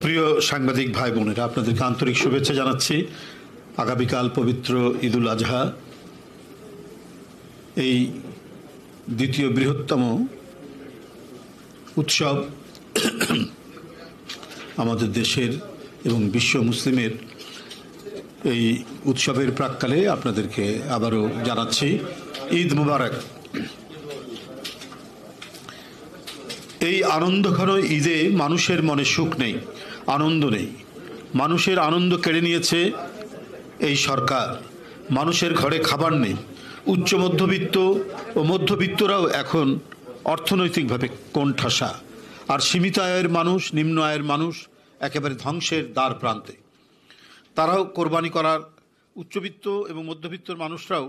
প্রিয় সাংবাদিক ভাই বোনেরা, আপনাদেরকে আন্তরিক শুভেচ্ছা জানাচ্ছি। আগামীকাল পবিত্র ঈদুল আজহা, এই দ্বিতীয় বৃহত্তম উৎসব আমাদের দেশের এবং বিশ্ব মুসলিমের। এই উৎসবের প্রাক্কালে আপনাদেরকে আবারও জানাচ্ছি ঈদ মুবারক। এই আনন্দঘন ঈদে মানুষের মনে সুখ নেই, আনন্দ নেই। মানুষের আনন্দ কেড়ে নিয়েছে এই সরকার। মানুষের ঘরে খাবার নেই। উচ্চ মধ্যবিত্ত ও মধ্যবিত্তরাও এখন অর্থনৈতিকভাবে কোণঠাসা, আর সীমিত আয়ের মানুষ, নিম্ন আয়ের মানুষ একেবারে ধ্বংসের দ্বার প্রান্তে। তারাও কোরবানি করার, উচ্চবিত্ত এবং মধ্যবিত্তর মানুষরাও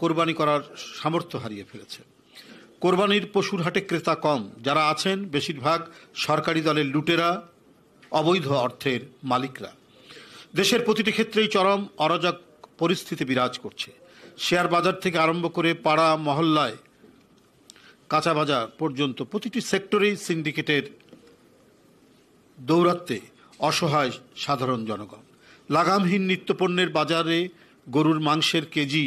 কোরবানি করার সামর্থ্য হারিয়ে ফেলেছে। কোরবানির পশুর হাটে ক্রেতা কম, যারা আছেন বেশিরভাগ সরকারি দলের লুটেরা, অবৈধ অর্থের মালিকরা। দেশের প্রতিটি ক্ষেত্রেই চরম অরাজক পরিস্থিতি বিরাজ করছে। শেয়ার বাজার থেকে আরম্ভ করে পাড়া মহল্লায়, কাঁচা বাজার পর্যন্ত প্রতিটি সেক্টরেই সিন্ডিকেটের দৌরাত্ম্যে অসহায় সাধারণ জনগণ। লাগামহীন নিত্যপণ্যের বাজারে গরুর মাংসের কেজি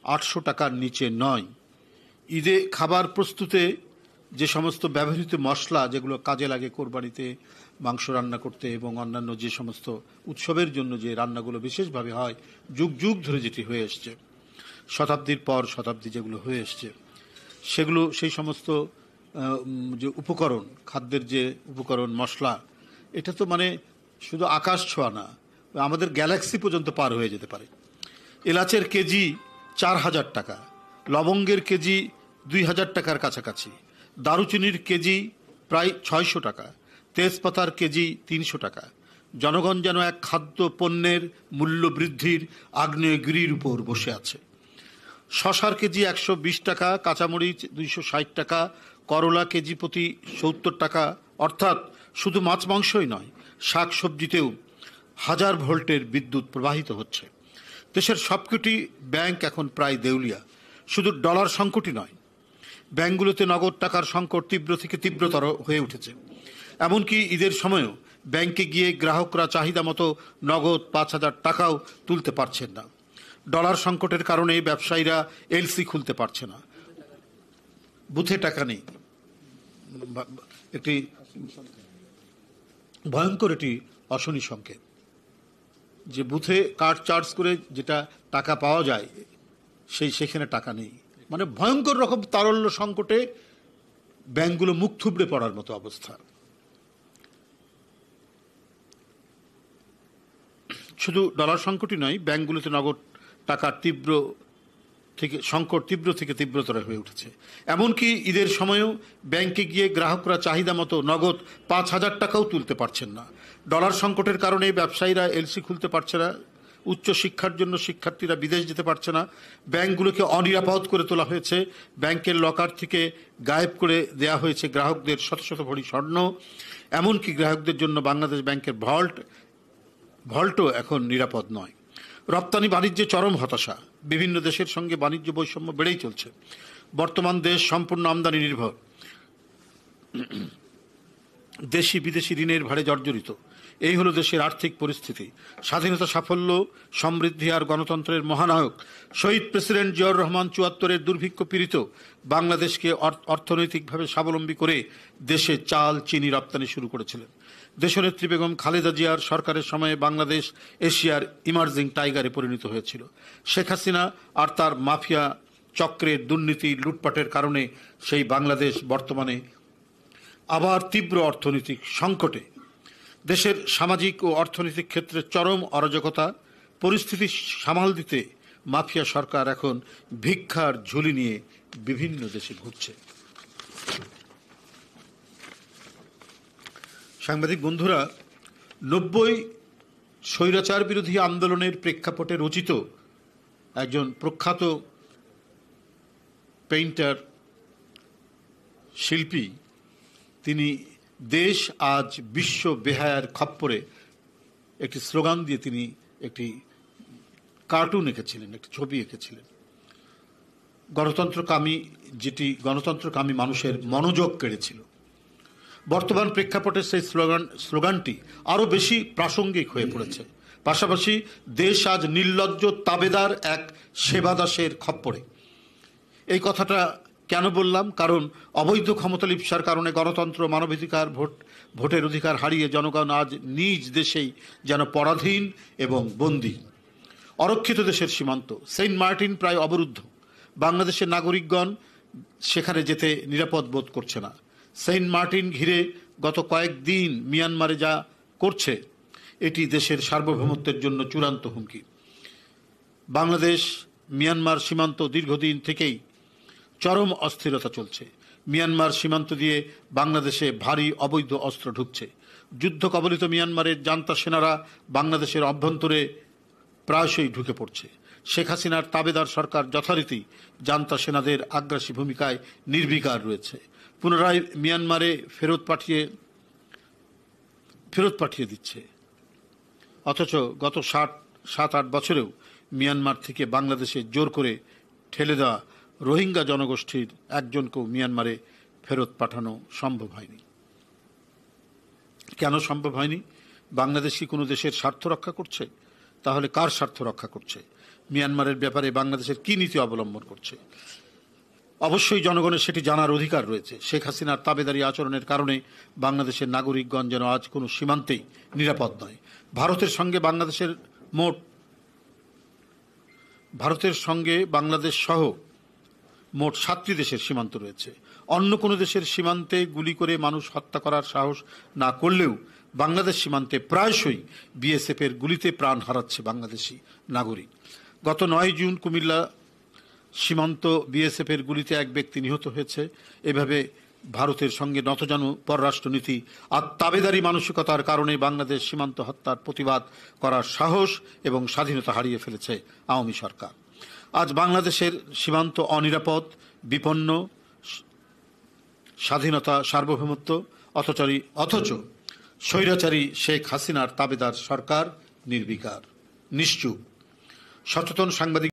800 টাকার নিচে নয়। ঈদে খাবার প্রস্তুতে যে সমস্ত ব্যবহৃত মশলা, যেগুলো কাজে লাগে কোরবানিতে মাংস রান্না করতে এবং অন্যান্য যে সমস্ত উৎসবের জন্য যে রান্নাগুলো বিশেষভাবে হয়, যুগ যুগ ধরে যেটি হয়ে এসছে, শতাব্দীর পর শতাব্দী যেগুলো হয়ে এসছে, সেগুলো, সেই সমস্ত যে উপকরণ, খাদ্যের যে উপকরণ, মশলা, এটা তো শুধু আকাশ ছোঁয়া না, আমাদের গ্যালাক্সি পর্যন্ত পার হয়ে যেতে পারে। এলাচের কেজি 4000 টাকা, লবঙ্গের কেজি 2000 টাকার কাছাকাছি, দারুচিনির কেজি প্রায় 600 টাকা, তেজপাতার কেজি 300 টাকা। জনগণ যেন এক খাদ্য পণ্যের মূল্য বৃদ্ধির আগ্নেয়গিরির উপর বসে আছে। শশার কেজি 120 টাকা, কাঁচামরিচ 260 টাকা, করলা কেজি প্রতি 70 টাকা। অর্থাৎ শুধু মাছ মাংসই নয়, শাক সবজিতেও 1000 ভোল্টের বিদ্যুৎ প্রবাহিত হচ্ছে। দেশের সবকটি ব্যাংক এখন প্রায় দেউলিয়া। শুধু ডলার সংকটই নয়, ব্যাংকগুলোতে নগদ টাকার সংকট তীব্র থেকে তীব্রতর হয়ে উঠেছে। এমনকি ঈদের সময়ও ব্যাংকে গিয়ে গ্রাহকরা চাহিদা মতো নগদ 5000 টাকাও তুলতে পারছেন না। ডলার সংকটের কারণে ব্যবসায়ীরা এলসি খুলতে পারছে না, বুথে টাকা নেই। একটি ভয়ঙ্কর একটি অশনি সংকেত যে বুথে কার্ড চার্জ করে যেটা টাকা পাওয়া যায়, সেখানে টাকা নেই। ভয়ঙ্কর রকম তারল্য সংকটে ব্যাংকগুলো মুখ থুবড়ে পড়ার মতো অবস্থা। শুধু ডলার সংকটই নয়, ব্যাংকগুলোতে নগদ টাকার সংকট তীব্র থেকে তীব্রতর হয়ে উঠেছে। এমনকি ঈদের সময়ও ব্যাংকে গিয়ে গ্রাহকরা চাহিদা মতো নগদ 5000 টাকাও তুলতে পারছেন না। ডলার সংকটের কারণে ব্যবসায়ীরা এলসি খুলতে পারছে না, উচ্চ শিক্ষার জন্য শিক্ষার্থীরা বিদেশ যেতে পারছে না, ব্যাংকগুলোকে অনিরাপদ করে তোলা হয়েছে, ব্যাংকের লকার থেকে গায়েব করে দেয়া হয়েছে গ্রাহকদের শত শত ভরি স্বর্ণ। এমনকি গ্রাহকদের জন্য বাংলাদেশ ব্যাংকের ভল্টও এখন নিরাপদ নয়। রপ্তানি বাণিজ্যে চরম হতাশা। বিভিন্ন দেশের সঙ্গে বাণিজ্য বৈষম্য বেড়েই চলছে। বর্তমান দেশ সম্পূর্ণ আমদানি নির্ভর। দেশি বিদেশি ঋণের ভারে জর্জরিত। এই হলো দেশের আর্থিক পরিস্থিতি। স্বাধীনতা, সাফল্য, সমৃদ্ধি আর গণতন্ত্রের মহানায়ক শহীদ প্রেসিডেন্ট জিয়াউর রহমান 74-এর দুর্ভিক্ষ পীড়িত বাংলাদেশকে অর্থনৈতিকভাবে স্বাবলম্বী করে দেশে চাল, চিনি রপ্তানি শুরু করেছিলেন। দেশনেত্রী বেগম খালেদা জিয়ার সরকারের সময়ে বাংলাদেশ এশিয়ার ইমার্জিং টাইগারে পরিণত হয়েছিল। শেখ হাসিনা আর তার মাফিয়া চক্রের দুর্নীতি, লুটপাটের কারণে সেই বাংলাদেশ বর্তমানে আবার তীব্র অর্থনৈতিক সংকটে। দেশের সামাজিক ও অর্থনৈতিক ক্ষেত্রে চরম অরাজকতা পরিস্থিতি সামাল দিতে মাফিয়া সরকার এখন ভিক্ষার ঝুলি নিয়ে বিভিন্ন দেশে ঘুরছে। সাংবাদিক বন্ধুরা, 90 স্বৈরাচার বিরোধী আন্দোলনের প্রেক্ষাপটে রচিত একজন প্রখ্যাত পেইন্টার, শিল্পী, তিনি দেশ আজ বিশ্ব বেহায়ার খপ্পরে একটি স্লোগান দিয়ে তিনি একটি কার্টুন এঁকেছিলেন, একটি ছবি এঁকেছিলেন। গণতন্ত্রকামী মানুষের মনোযোগ কেড়েছিল। বর্তমান প্রেক্ষাপটে সেই স্লোগানটি আরও বেশি প্রাসঙ্গিক হয়ে পড়েছে। পাশাপাশি দেশ আজ নির্লজ্জ তাবেদার এক সেবাদাসের খপ্পরে। এই কথাটা কেন বললাম? কারণ অবৈধ ক্ষমতালিপ্সার কারণে গণতন্ত্র, মানবাধিকার, ভোটের অধিকার হারিয়ে জনগণ আজ নিজ দেশেই যেন পরাধীন এবং বন্দী। অরক্ষিত দেশের সীমান্ত সেন্ট মার্টিন প্রায় অবরুদ্ধ। বাংলাদেশের নাগরিকগণ সেখানে যেতে নিরাপদ বোধ করছে না। সেন্ট মার্টিন ঘিরে গত কয়েকদিন মিয়ানমারে যা করছে এটি দেশের সার্বভৌমত্বের জন্য চূড়ান্ত হুমকি। বাংলাদেশ মিয়ানমার সীমান্ত দীর্ঘদিন থেকেই চরম অস্থিরতা চলছে। মিয়ানমার সীমান্ত দিয়ে বাংলাদেশে ভারী অবৈধ অস্ত্র ঢুকছে। যুদ্ধ কবলিত মিয়ানমারের জান্তা সেনারা বাংলাদেশের অভ্যন্তরে প্রায়শই ঢুকে পড়ছে। শেখ হাসিনার তাবেদার সরকার যথারীতি জান্তা সেনাদের আগ্রাসী ভূমিকায় নির্বিকার রয়েছে। পুনরায় মিয়ানমারে ফেরত পাঠিয়ে দিচ্ছে। অথচ গত 7-8 বছরেও মিয়ানমার থেকে বাংলাদেশে জোর করে ঠেলে দেওয়া রোহিঙ্গা জনগোষ্ঠীর একজনকেও মিয়ানমারে ফেরত পাঠানো সম্ভব হয়নি। কেন সম্ভব হয়নি? বাংলাদেশ কি কোনো দেশের স্বার্থ রক্ষা করছে? তাহলে কার স্বার্থ রক্ষা করছে? মিয়ানমারের ব্যাপারে বাংলাদেশের কি নীতি অবলম্বন করছে? অবশ্যই জনগণের সেটি জানার অধিকার রয়েছে। শেখ হাসিনার তাবেদারি আচরণের কারণে বাংলাদেশের নাগরিকগণ যেন আজ কোনো সীমান্তেই নিরাপদ নয়। ভারতের সঙ্গে বাংলাদেশ সহ মোট 7টি দেশের সীমান্ত রয়েছে। অন্য কোনো দেশের সীমান্তে গুলি করে মানুষ হত্যা করার সাহস না করলেও বাংলাদেশ সীমান্তে প্রায়শই বিএসএফের গুলিতে প্রাণ হারাচ্ছে বাংলাদেশি নাগরিক। গত 9 জুন কুমিল্লা সীমান্ত বিএসএফের গুলিতে এক ব্যক্তি নিহত হয়েছে। এভাবে ভারতের সঙ্গে নতজানু পররাষ্ট্রনীতি আর তাবেদারি মানসিকতার কারণে বাংলাদেশ সীমান্ত হত্যার প্রতিবাদ করার সাহস এবং স্বাধীনতা হারিয়ে ফেলেছে আওয়ামী সরকার। আজ বাংলাদেশের সীমান্ত অনিরাপদ, বিপন্ন, স্বাধীনতা, সার্বভৌমত্ব অথচ স্বৈরাচারী শেখ হাসিনার তাবেদার সরকার নির্বিকার, নিশ্চুপ। সচেতন সাংবাদিক